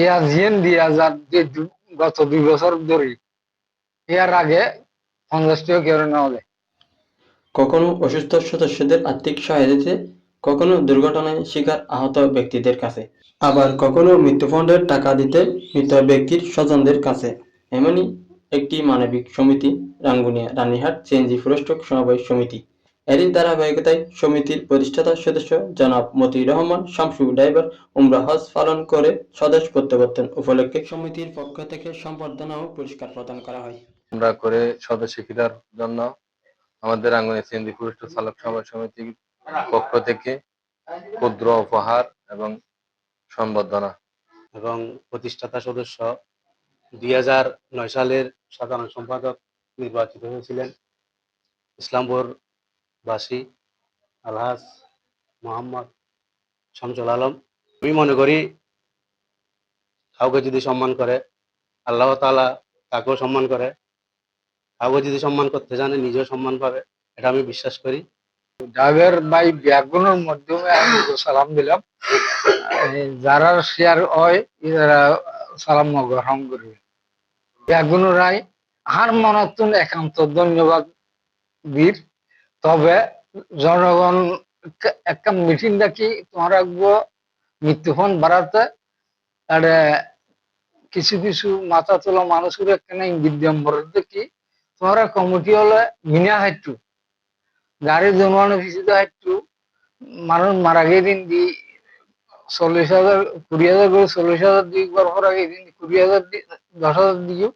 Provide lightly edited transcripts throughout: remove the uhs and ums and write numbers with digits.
ইয়া জিয়েন দিয়া যার যে গত 2 বছর ধরে এর আগে 50 টাকা কেউ নেওয়া যায়। কখনো অসুস্থ সদস্যদের আর্থিক সহায়তায়, কখনো দুর্ঘটনায় শিকার আহত ব্যক্তিদের কাছে, আবার কখনো মৃত্যুফণ্ডের টাকা দিতে মৃত ব্যক্তির স্বজনদের কাছে। এমনই একটি মানবিক সমিতি রাঙ্গুনিয়া রানীহাট সিএনজি ফুরস্টক সমবায় সমিতি। এরই ধারাবাহিকতায় সমিতির প্রতিষ্ঠাতা সদস্য জনাব মতিউর রহমান শামসু ড্রাইভার উমরা হজ পালন করে স্বদেশ প্রত্যাবর্তন উপলক্ষে সমিতির পক্ষ থেকে সম্বর্ধনা ও পুরস্কার প্রদান করা হয়। আমরা করে স্বদেশে ফেরার জন্য আমাদের রাঙ্গুনিয়া সিএনজি ফুরস্টক চালক সমবায় সমিতির পক্ষ থেকে ক্ষুদ্র উপহার এবং সম্বর্ধনা এবং প্রতিষ্ঠাতা সদস্য 2009 সালের সাধারণ সম্পাদক নির্বাচিত হয়েছিলেন ইসলামপুর বাসী আলহাজ মোহাম্মদ শামসুল আলম। আমি মনে করি কাউকে যদি সম্মান করে আল্লাহ তাআলা তাকেও সম্মান করে, কাউকে যদি সম্মান করতে জানে নিজেও সম্মান পাবে, এটা আমি বিশ্বাস করি। ড্রাইভার ভাই ব্যাগুনের মাধ্যমে আমি সালাম দিলাম, যারা শেয়ার হয় এরা সালাম গ্রহণ করবে। ব্যাগুন রায় আর মনতুন একান্ত ধন্যবাদ বীর। তবে জনগণ একটা মিটিং ডাকি তোমার রাখবো মৃত্যুফোন বাড়াতে, আর কিছু কিছু মাথা তোলা মানুষের এখানে বিদ্যম্বর দেখি তোমরা কমিটি হলে মিনা হাইটু গাড়ি জমানো পিছিয়ে হাইটু মানুষ মারা গিয়ে দিন দি 40,000 20,000 করে 40,000 দিক পর আগে দিন 20,000 10,000 দিও।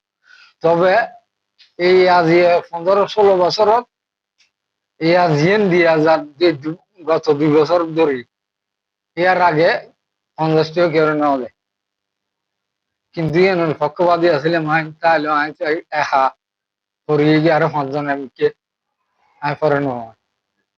তবে এই আজি 15-16 বছরত এই আজিয়েন দিয়া যার যে গত 2 বছর ধরে এর আগে 50 টাকা কেউ নেওয়া যায়। কিন্তু পক্ষপাতী আসলে তাহলে একা পড়িয়ে গিয়ে আরো 5 জন আমি পরে নেওয়া